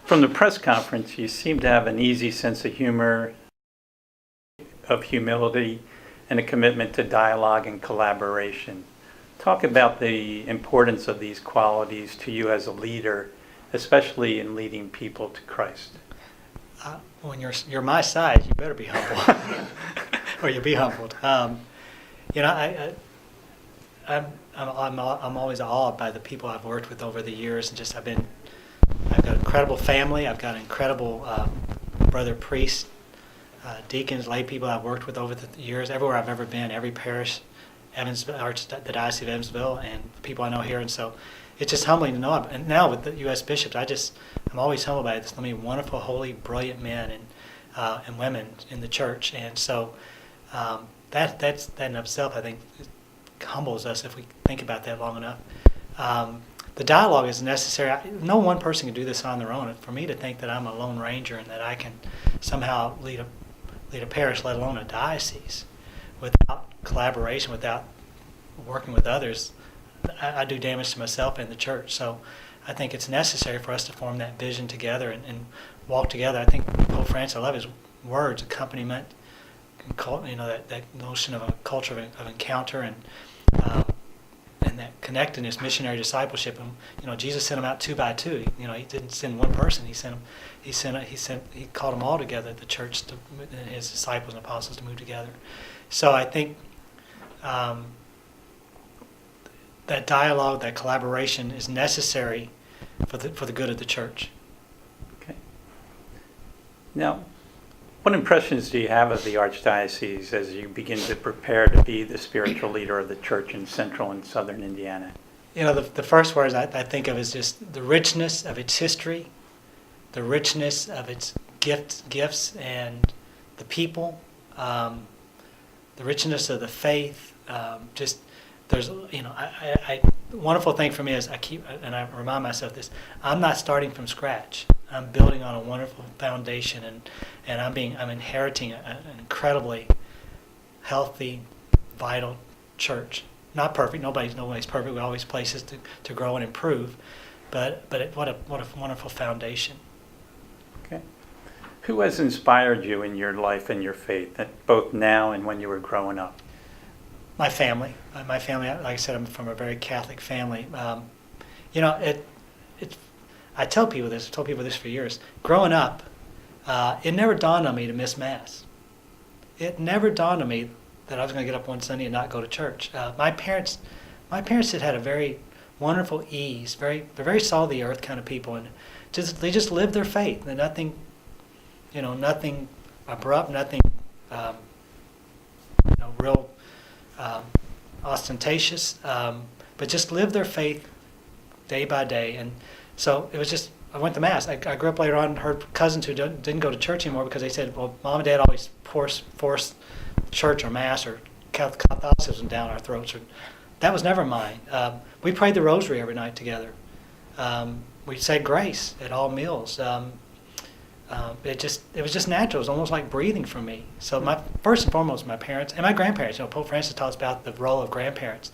From the press conference, you seem to have an easy sense of humor, of humility, and a commitment to dialogue and collaboration. Talk about the importance of these qualities to you as a leader, especially in leading people to Christ. When you're my size, you better be humble, or you'll be humbled. I'm always awed by the people I've worked with over the years, and I've got an incredible family. I've got incredible brother priests, deacons, lay people I've worked with over the years. Everywhere I've ever been, every parish, the Diocese of Evansville, and people I know here, and so it's just humbling to know. And now with the U.S. bishops, I'm always humbled by this. Wonderful, holy, brilliant men and women in the church, and so that in itself, I think, humbles us if we think about that long enough. The dialogue is necessary. No one person can do this on their own. For me to think that I'm a lone ranger and that I can somehow lead a parish, let alone a diocese, without collaboration, without working with others, I do damage to myself and the church. So I think it's necessary for us to form that vision together and walk together. I think Pope Francis, I love his words, accompaniment, that notion of a culture of encounter and that connectedness, missionary discipleship. And Jesus sent them out 2 by 2. He didn't send one person. He called them all together, the church, and his disciples and apostles, to move together. So I think that dialogue, that collaboration is necessary for the good of the church. Okay. Now, what impressions do you have of the Archdiocese as you begin to prepare to be the spiritual leader of the church in central and southern Indiana? The first words I think of is just the richness of its history, the richness of its gifts and the people, the richness of the faith. There's, wonderful thing for me is I remind myself this, I'm not starting from scratch. I'm building on a wonderful foundation, and I'm inheriting an incredibly healthy, vital church. Not perfect. Nobody's perfect. We always places to grow and improve, but what a wonderful foundation. Okay. Who has inspired you in your life and your faith, both now and when you were growing up? My family. My family. Like I said, I'm from a very Catholic family. I tell people this. I've told people this for years. Growing up, it never dawned on me to miss Mass. It never dawned on me that I was going to get up one Sunday and not go to church. My parents had a very wonderful ease. They're very salt of the earth kind of people, and they just lived their faith. And nothing abrupt, nothing real ostentatious, but just lived their faith day by day. And so it was just, I went to Mass. I grew up later on and heard cousins who didn't go to church anymore because they said, well, Mom and Dad always forced church or Mass or Catholicism down our throats. That was never mine. We prayed the rosary every night together. We said grace at all meals. It was just natural. It was almost like breathing for me. So first and foremost, my parents and my grandparents. Pope Francis taught us about the role of grandparents.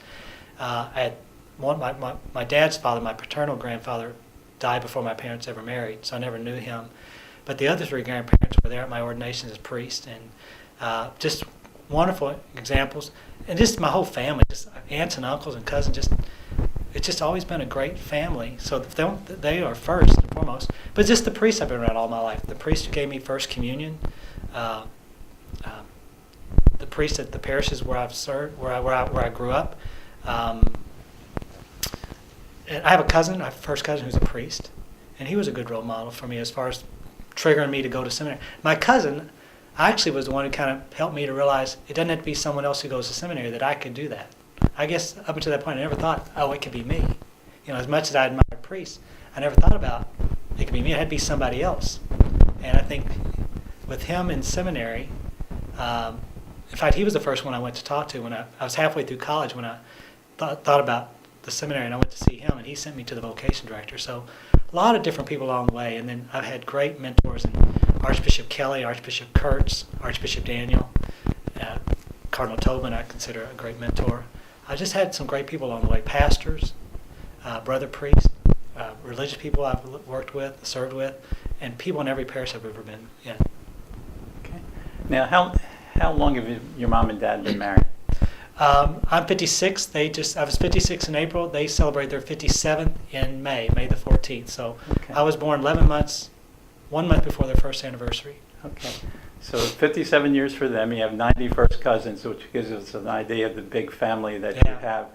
My dad's father, my paternal grandfather, died before my parents ever married, so I never knew him. But the other 3 grandparents were there at my ordination as priest, and just wonderful examples. And just my whole family, just aunts and uncles and cousins. It's just always been a great family. So they are first and foremost. But just the priests I've been around all my life. The priest who gave me First Communion, the priest at the parishes where I've served, where I grew up. And I have a cousin, my first cousin, who's a priest, and he was a good role model for me as far as triggering me to go to seminary. My cousin actually was the one who kind of helped me to realize it doesn't have to be someone else who goes to seminary, that I could do that. I guess up until that point, I never thought, it could be me. As much as I admired priests, I never thought about it could be me. It had to be somebody else. And I think with him in seminary, in fact, he was the first one I went to talk to when I was halfway through college when I thought about the seminary, and I went to see him, and he sent me to the vocation director. So a lot of different people along the way. And then I've had great mentors in Archbishop Kelly, Archbishop Kurtz, Archbishop Daniel, Cardinal Tobin I consider a great mentor. I just had some great people along the way, pastors, brother priests, religious people I've worked with, served with, and people in every parish I've ever been in. Okay. Now, how long have your mom and dad been married? I'm 56. I was 56 in April. They celebrate their 57th in May the 14th. So Okay. I was born 11 months, 1 month before their first anniversary. Okay. So 57 years for them. You have 91st cousins, which gives us an idea of the big family that you Yeah. have.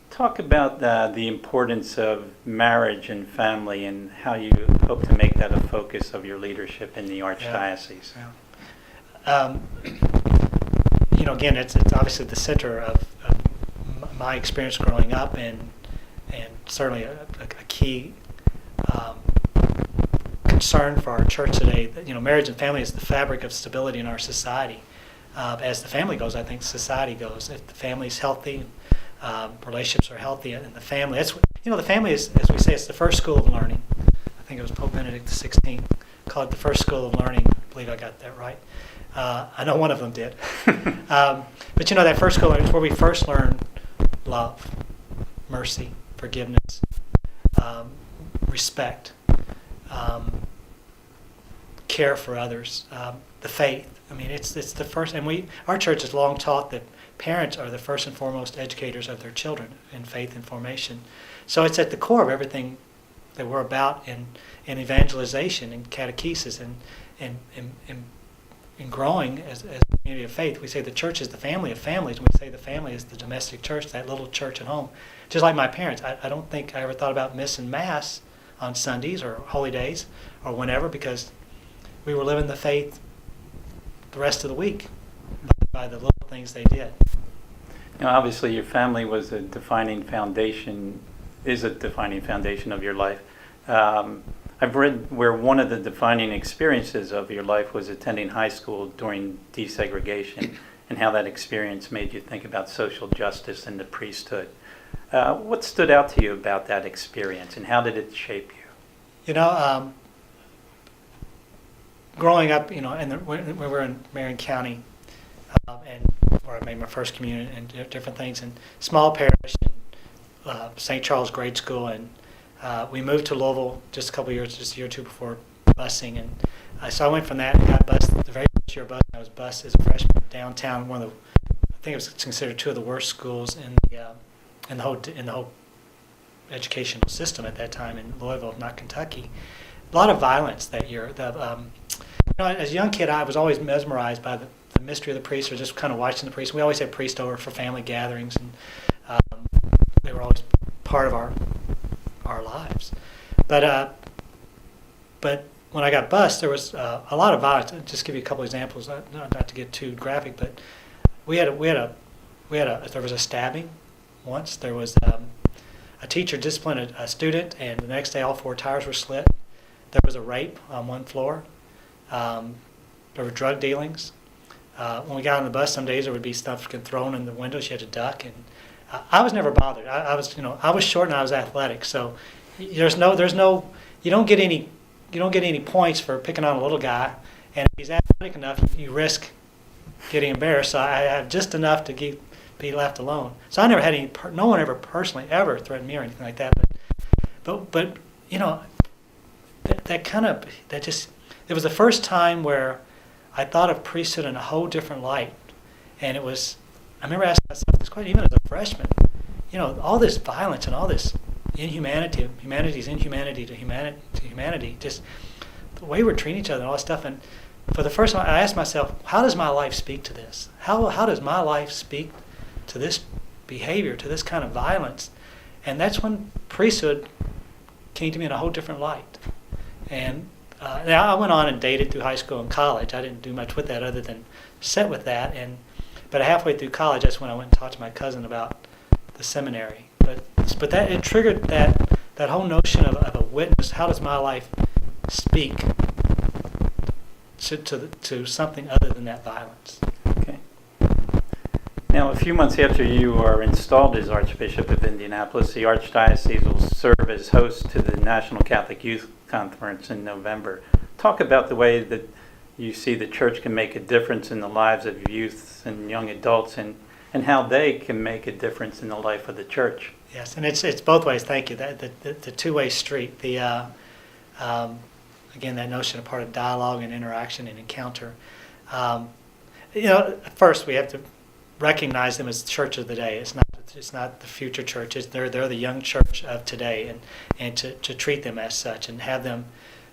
Talk about the importance of marriage and family and how you hope to make that a focus of your leadership in the Archdiocese. Yeah. Again, it's obviously the center of my experience growing up, and certainly a key concern for our church today. That, marriage and family is the fabric of stability in our society. As the family goes, I think society goes. If the family is healthy, relationships are healthy, and the family. The family is, as we say, it's the first school of learning. I think it was Pope Benedict XVI called it the first school of learning. I believe I got that right. I know one of them did. But that first school is where we first learn love, mercy, forgiveness, respect, care for others, the faith. I mean, it's the first, and our church has long taught that parents are the first and foremost educators of their children in faith and formation. So it's at the core of everything that we're about in evangelization and catechesis and growing as a community of faith. We say the church is the family of families, and we say the family is the domestic church, that little church at home. Just like my parents, I don't think I ever thought about missing Mass on Sundays or holy days or whenever, because we were living the faith the rest of the week by the little things they did. Now, obviously, your family was is a defining foundation of your life. I've read where one of the defining experiences of your life was attending high school during desegregation, and how that experience made you think about social justice and the priesthood. What stood out to you about that experience, and how did it shape you? Growing up, when we were in Marion County, and where I made my first communion and different things, and small parish, St. Charles Grade School, and we moved to Louisville just a year or two before busing, and so I went from that and got bused the very first year of busing. I was bused as a freshman downtown, I think it was considered two of the worst schools in the whole educational system at that time in Louisville, not Kentucky. A lot of violence that year. As a young kid, I was always mesmerized by the mystery of the priest, or just kind of watching the priest. We always had priests over for family gatherings, and they were always part of our lives. But when I got bused, there was a lot of violence. I'll just give you a couple examples, not to get too graphic, but there was a stabbing once. There was a teacher disciplined a student, and the next day all 4 tires were slit. There was a rape on one floor. There were drug dealings. When we got on the bus, some days there would be stuff thrown in the windows. You had to duck, and I was never bothered. I was short and I was athletic, so you don't get any points for picking on a little guy, and if he's athletic enough, you risk getting embarrassed. So I have just enough to be left alone. So I never had no one ever personally ever threatened me or anything like that. But it was the first time where I thought of priesthood in a whole different light, and I remember asking myself this question, even as a freshman, all this violence and all this inhumanity, humanity's inhumanity to humanity, just the way we're treating each other and all this stuff. And for the first time, I asked myself, how does my life speak to this? How does my life speak to this behavior, to this kind of violence? And that's when priesthood came to me in a whole different light. And now I went on and dated through high school and college. I didn't do much with that other than sit with that. But halfway through college, that's when I went and talked to my cousin about the seminary. But that it triggered that whole notion of a witness. How does my life speak to something other than that violence? Okay. Now, a few months after you are installed as Archbishop of Indianapolis, the Archdiocese will serve as host to the National Catholic Youth Conference in November. Talk about the way that you see the church can make a difference in the lives of youth and young adults, and how they can make a difference in the life of the church. Yes, and it's both ways. Thank you. The two-way street. again, that notion of part of dialogue and interaction and encounter. First we have to recognize them as the church of the day. It's not the future church. They're the young church of today, and to treat them as such and have them.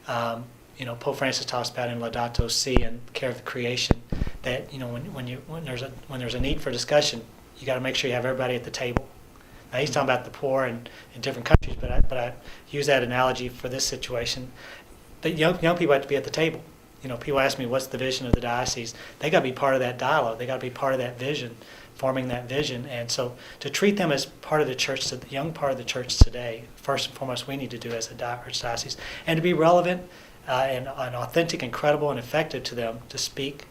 Pope Francis talks about in Laudato Si and care of the creation that when there's a need for discussion, you got to make sure you have everybody at the table. Now he's talking about the poor in different countries, but I use that analogy for this situation. That young people have to be at the table. People ask me, what's the vision of the diocese? They got to be part of that dialogue. They got to be part of that vision, forming that vision. And so to treat them as part of the church, the young part of the church today, first and foremost, we need to do as a diocese. And to be relevant and authentic and credible and effective to them, to speak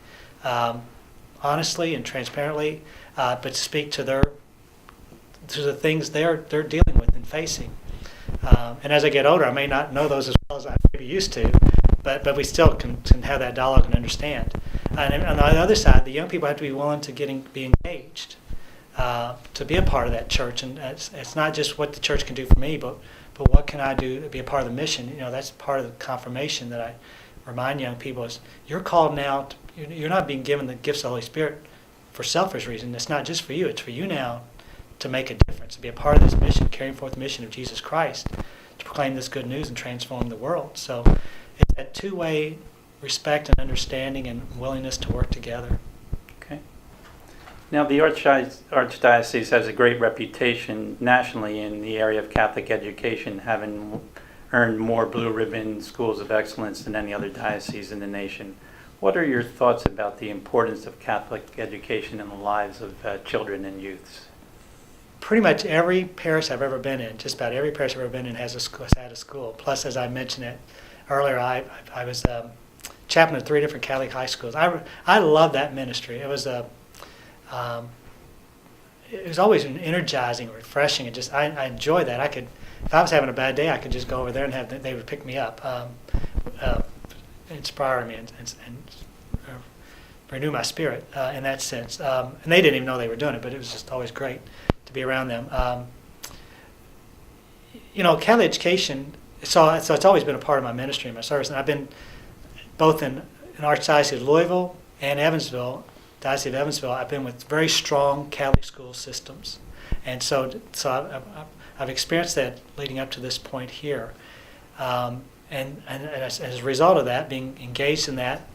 honestly and transparently, but to speak to the things they're dealing with and facing. And as I get older, I may not know those as well as I maybe used to, but we still can have that dialogue and understand. And on the other side, the young people have to be willing to be engaged, to be a part of that church. And it's not just what the church can do for me, but what can I do to be a part of the mission? That's part of the confirmation that I remind young people is you're called now. You're not being given the gifts of the Holy Spirit for selfish reasons. It's not just for you. It's for you now to make a difference, to be a part of this mission, carrying forth the mission of Jesus Christ, to proclaim this good news and transform the world. So it's that two-way respect and understanding and willingness to work together. Okay. Now, the Archdiocese has a great reputation nationally in the area of Catholic education, having earned more blue ribbon schools of excellence than any other diocese in the nation. What are your thoughts about the importance of Catholic education in the lives of children and youths? Pretty much every parish I've ever been in, just about every parish I've ever been in has had a school. Plus, as I mentioned it earlier, I was chaplain of 3 different Catholic high schools. I love that ministry. It was always energizing, refreshing, and just I enjoy that. If I was having a bad day, I could just go over there and they would pick me up, inspire me and renew my spirit in that sense. And they didn't even know they were doing it, but it was just always great to be around them. Catholic education, so it's always been a part of my ministry and my service. And I've been both in Archdiocese of Louisville and Evansville, Diocese of Evansville. I've been with very strong Catholic school systems. And so I've experienced that leading up to this point here. And as a result of that, being engaged in that,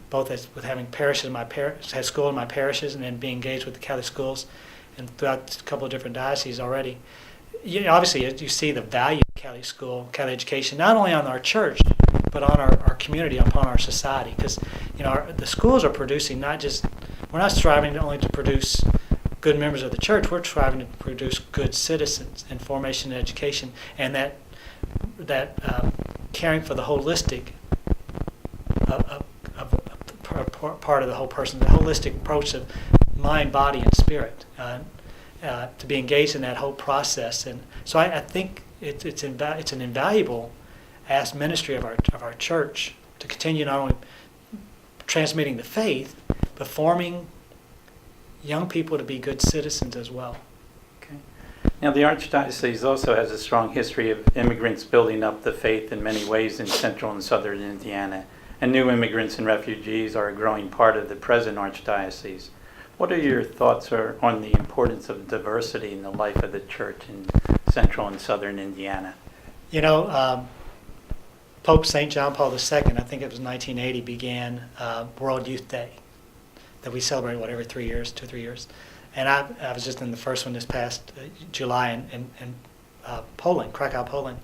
both with having parishes in had school in my parishes, and then being engaged with the Catholic schools, and throughout a couple of different dioceses already, obviously you see the value of Catholic school, Catholic education, not only on our church, but on our community, upon our society. Because the schools are producing we're not striving only to produce good members of the church. We're striving to produce good citizens in formation and education, and that caring for the holistic part of the whole person, the holistic approach of mind, body, and spirit, to be engaged in that whole process. And so I think it's an invaluable ministry of our church to continue not only transmitting the faith, but forming young people to be good citizens as well. Okay. Now, the Archdiocese also has a strong history of immigrants building up the faith in many ways in central and southern Indiana, and new immigrants and refugees are a growing part of the present Archdiocese. What are your thoughts on the importance of diversity in the life of the church in central and southern Indiana? Pope St. John Paul II, I think it was 1980, began World Youth Day that we celebrate, every 3 years, 2 or 3 years. And I was just in the first one this past July in Poland, Krakow, Poland.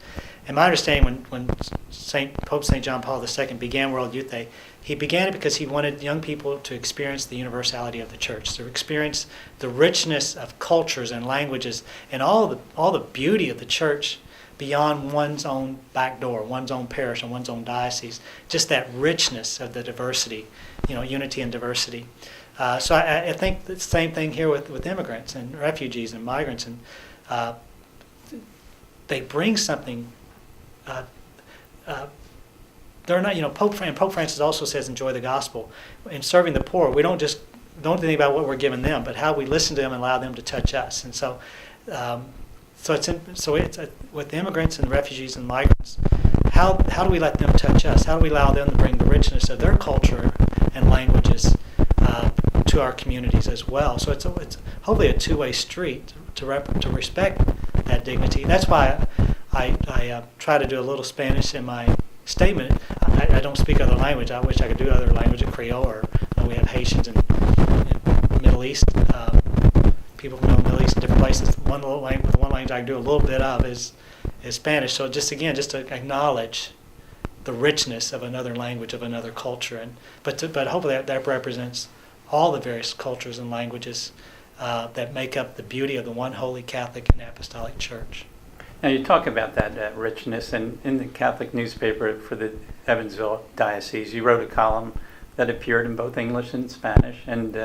And my understanding when Pope St. John Paul II began World Youth Day, he began it because he wanted young people to experience the universality of the church, to experience the richness of cultures and languages and all the beauty of the church beyond one's own back door, one's own parish and one's own diocese. Just that richness of the diversity, unity and diversity. So I think the same thing here with immigrants and refugees and migrants, and they bring something. They're not, Pope Francis also says, enjoy the gospel. In serving the poor, we don't think about what we're giving them, but how we listen to them and allow them to touch us. And so, it's with immigrants and refugees and migrants, how do we let them touch us? How do we allow them to bring the richness of their culture and languages to our communities as well? So it's hopefully a two-way street to respect that dignity. That's why I try to do a little Spanish in my statement. I don't speak other language. I wish I could do other language, Creole, or we have Haitians in Middle East. People from the Middle East, different places. One language I can do a little bit of is Spanish. So just to acknowledge the richness of another language, of another culture, but hopefully that represents all the various cultures and languages that make up the beauty of the one holy Catholic and Apostolic Church. Now you talk about that richness, and in the Catholic newspaper for the Evansville Diocese, you wrote a column that appeared in both English and Spanish, and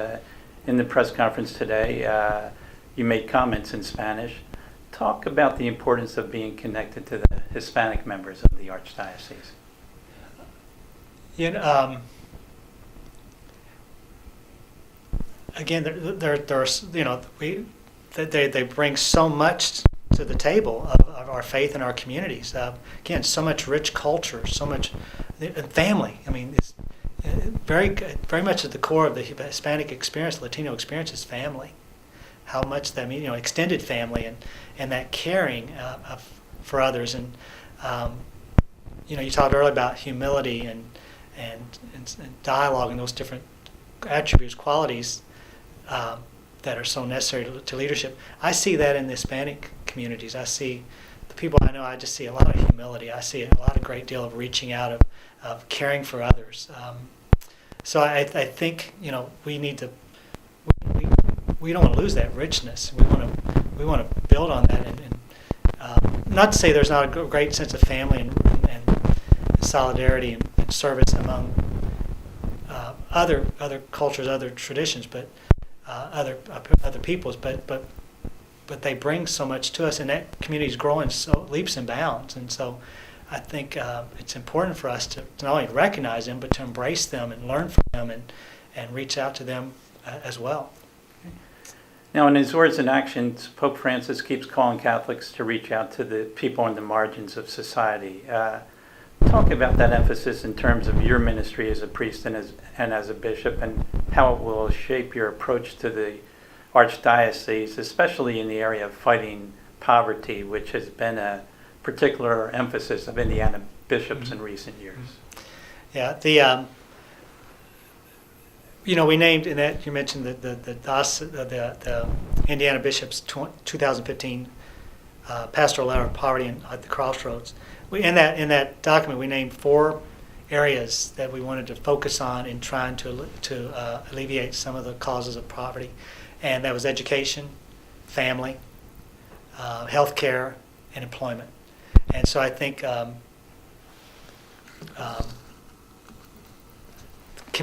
in the press conference today, you made comments in Spanish. Talk about the importance of being connected to the Hispanic members of the Archdiocese. Again, they bring so much to the table of our faith and our communities. Again, so much rich culture, so much family. I mean, it's very much at the core of the Hispanic experience, Latino experience is family. How much that means, extended family and that caring for others. And you talked earlier about humility and dialogue and those different attributes, qualities that are so necessary to leadership. I see that in the Hispanic communities. I see the people I know. I just see a lot of humility. I see a lot of great deal of reaching out, of caring for others. So I think we need to. We don't want to lose that richness. We want to build on that, and not to say there's not a great sense of family and solidarity and service among other cultures, other traditions, but other peoples. But they bring so much to us, and that community is growing so leaps and bounds. And so I think it's important for us to not only recognize them, but to embrace them and learn from them and reach out to them as well. Now, in his words and actions, Pope Francis keeps calling Catholics to reach out to the people on the margins of society. Talk about that emphasis in terms of your ministry as a priest and as a bishop, and how it will shape your approach to the Archdiocese, especially in the area of fighting poverty, which has been a particular emphasis of Indiana bishops in recent years. Yeah, we named in that you mentioned the Indiana Bishops 2015 pastoral letter of poverty at the crossroads. In that document we named 4 areas that we wanted to focus on in trying to alleviate some of the causes of poverty, and that was education, family, healthcare, and employment. And so I think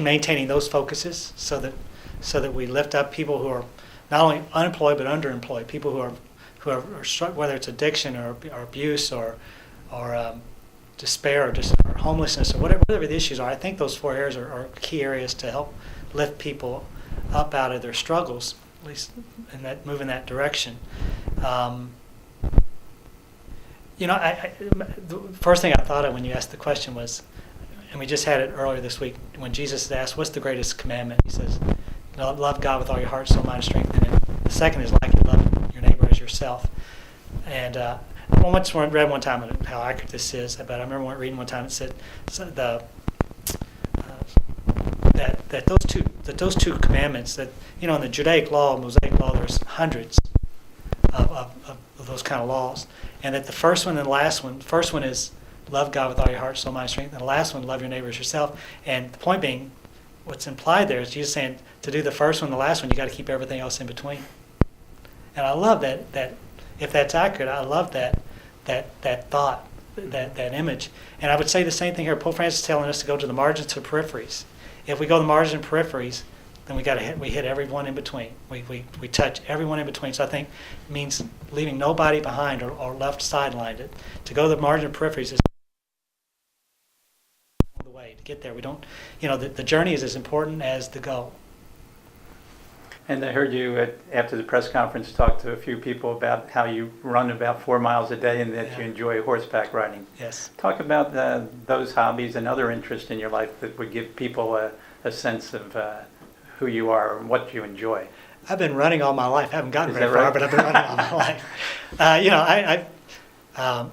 maintaining those focuses so that we lift up people who are not only unemployed but underemployed, people who are struck, whether it's addiction or abuse or despair or homelessness or whatever the issues are. I think those 4 areas are key areas to help lift people up out of their struggles, at least move in that direction. The first thing I thought of when you asked the question was, and we just had it earlier this week, when Jesus is asked, what's the greatest commandment? He says, love God with all your heart, soul, mind, and strength. And then the second is like it, love your neighbor as yourself. And I once read one time how accurate this is, but I remember reading one time it said that those two commandments, that in the Judaic law, Mosaic law, there's hundreds of those kind of laws, and that the first one and the last one, the first one is love God with all your heart, soul, mind, strength, and the last one, love your neighbor as yourself. And the point being, what's implied there is Jesus saying to do the first one and the last one, you got to keep everything else in between. And I love that if that's accurate, I love that thought, that image. And I would say the same thing here. Pope Francis is telling us to go to the margins, to peripheries. If we go to the margins and peripheries, then we hit everyone in between. We touch everyone in between. So I think it means leaving nobody behind or left sidelined. To go to the margin and peripheries is the way to get there. We don't, the journey is as important as the goal. And I heard you after the press conference talk to a few people about how you run about 4 miles a day and that you enjoy horseback riding. Yes. Talk about those hobbies and other interests in your life that would give people a sense of who you are and what you enjoy. I've been running all my life. I haven't gotten Is very that far, right? but I've been running all my life.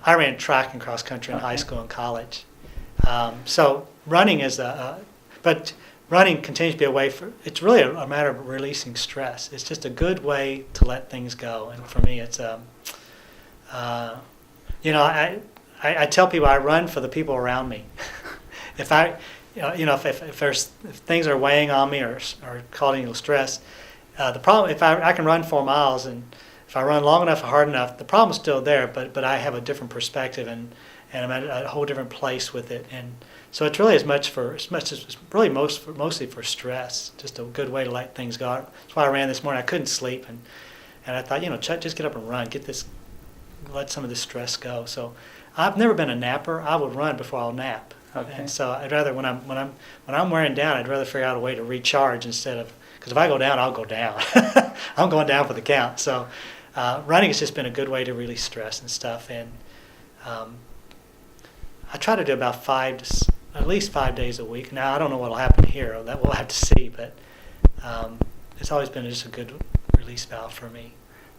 I ran track and cross country in high school and college. So running is but running continues to be a way it's really a matter of releasing stress. It's just a good way to let things go. And for me, it's, I tell people I run for the people around me. If things are weighing on me or causing stress, the problem, if I can run 4 miles and if I run long enough or hard enough, the problem's still there, but I have a different perspective and I'm at a whole different place with it. And so it's really mostly for stress, just a good way to let things go. That's why I ran this morning. I couldn't sleep and I thought, Chuck, just get up and run, let some of this stress go. So I've never been a napper. I would run before I'll nap. Okay. And so I'd rather when I'm wearing down, I'd rather figure out a way to recharge instead of, because if I go down, I'll go down. I'm going down for the count. So running has just been a good way to release stress and stuff. And I try to do about at least 5 days a week. Now I don't know what'll happen here. That we'll have to see. But it's always been just a good release valve for me.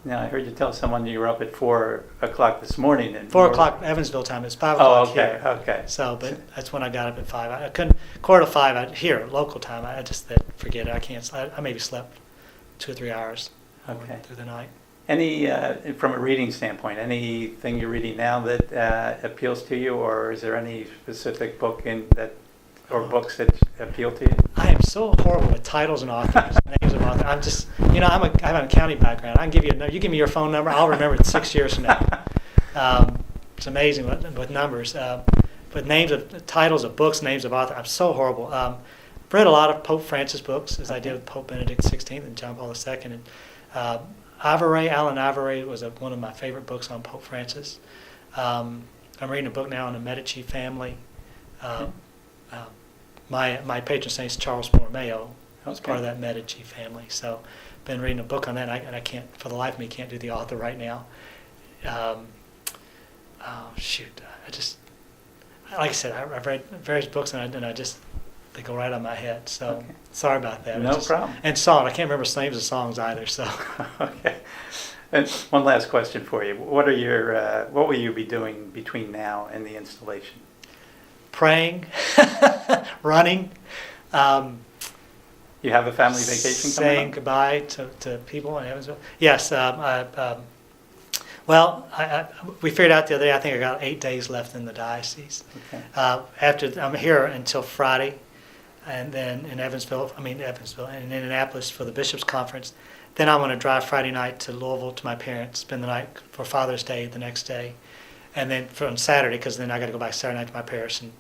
Now, I heard you tell someone you were up at 4 o'clock this morning. And 4 o'clock Evansville time. It's 5 o'clock here. Okay. So, but that's when I got up at 5. I couldn't, 4:45 here, local time. I just forget it. I can't. I maybe slept 2 or 3 hours through the night. Any, from a reading standpoint, anything you're reading now that appeals to you, or is there any specific book books that appeal to you? I am so horrible with titles and authors, names of authors. I'm just, I have an accounting background. I can give you give me your phone number, I'll remember it 6 years from now. It's amazing with numbers. But titles of books, names of authors, I'm so horrible. I've read a lot of Pope Francis books, as I did with Pope Benedict XVI and John Paul II. And Alan Avare was one of my favorite books on Pope Francis. I'm reading a book now on the Medici family. My patron saint is Charles Borromeo. I was part of that Medici family. So been reading a book on that, and I can't, for the life of me, can't do the author right now. Like I said, I've read various books, and they go right on my head. So sorry about that. No problem. And I can't remember the names of songs either. So Okay. And one last question for you. What will you be doing between now and the installation? Praying, running. You have a family vacation coming saying up? goodbye to people in Evansville. Yes. We figured out the other day, I think I got 8 days left in the diocese. Okay. After I'm here until Friday, and then in in Indianapolis for the Bishops' Conference. Then I'm going to drive Friday night to Louisville to my parents, spend the night for Father's Day the next day. And then on Saturday, because then I got to go back Saturday night to my parents and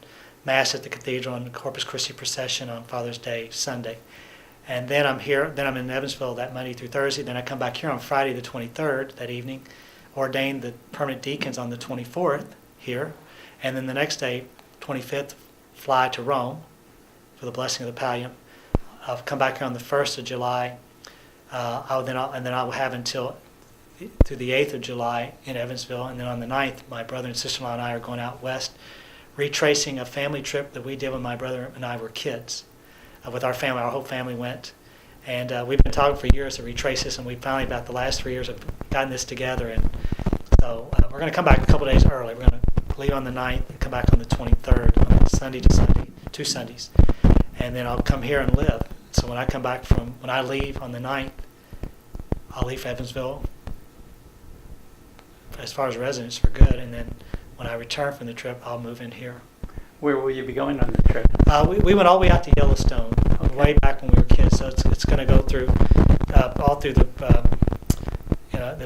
Mass at the Cathedral and the Corpus Christi procession on Father's Day, Sunday. And then I'm here, then I'm in Evansville that Monday through Thursday. Then I come back here on Friday the 23rd that evening, ordain the permanent deacons on the 24th here. And then the next day, 25th, fly to Rome for the blessing of the pallium. I'll come back here on the 1st of July. I will have until through the 8th of July in Evansville, and then on the 9th, my brother and sister-in-law and I are going out west, retracing a family trip that we did when my brother and I were kids. With our family, our whole family went, and we've been talking for years to retrace this, and we finally, about the last 3 years, have gotten this together, and so we're going to come back a couple days early. We're going to leave on the 9th and come back on the 23rd, on Sunday to Sunday, 2 Sundays, and then I'll come here and live. So when I leave on the 9th, I'll leave Evansville as far as residence for good, and then when I return from the trip, I'll move in here. Where will you be going on the trip? We went all the way out to Yellowstone, way back when we were kids. So it's going to go through all through the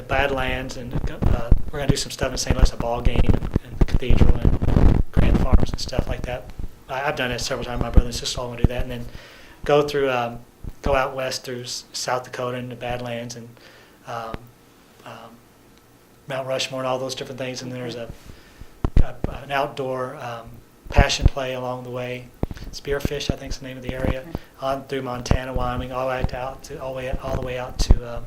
Badlands, and we're going to do some stuff in St. Louis, a ball game, and the cathedral, and Grand Farms and stuff like that. I've done that several times. My brother and sister all want to do that, and then go through, go out west through South Dakota and the Badlands, and Mount Rushmore and all those different things. And then there's an outdoor passion play along the way. Spearfish, I think is the name of the area, on through Montana, Wyoming, all the way out to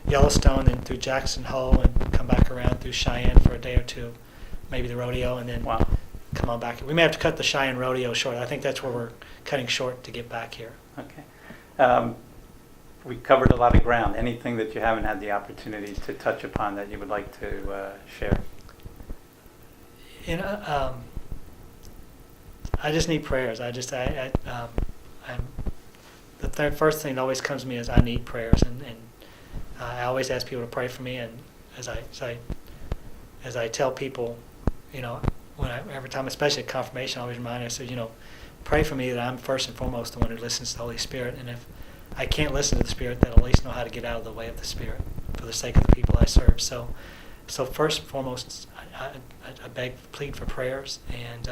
Yellowstone, and through Jackson Hole, and come back around through Cheyenne for a day or two, maybe the rodeo, and then Wow. come on back. We may have to cut the Cheyenne rodeo short. I think that's where we're cutting short to get back here. Okay. We covered a lot of ground. Anything that you haven't had the opportunity to touch upon that you would like to share? You know, I just need prayers. I'm the first thing that always comes to me is I need prayers, and I always ask people to pray for me. And as I tell people, you know, every time, especially at confirmation, I always remind them, I say, you know, pray for me that I'm first and foremost the one who listens to the Holy Spirit, and if I can't listen to the Spirit, then at least know how to get out of the way of the Spirit for the sake of the people I serve. So first and foremost, I beg, plead for prayers and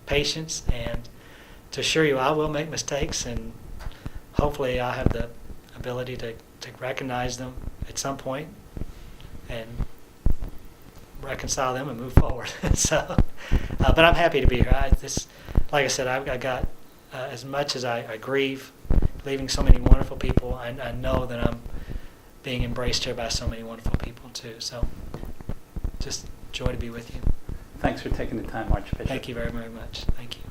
patience, and to assure you I will make mistakes, and hopefully I have the ability to recognize them at some point and reconcile them and move forward. So, but I'm happy to be here. Like I said, I got as much as I grieve leaving so many wonderful people, I know that I'm being embraced here by so many wonderful people too. So just joy to be with you. Thanks for taking the time, Archbishop. Thank you very, very much. Thank you.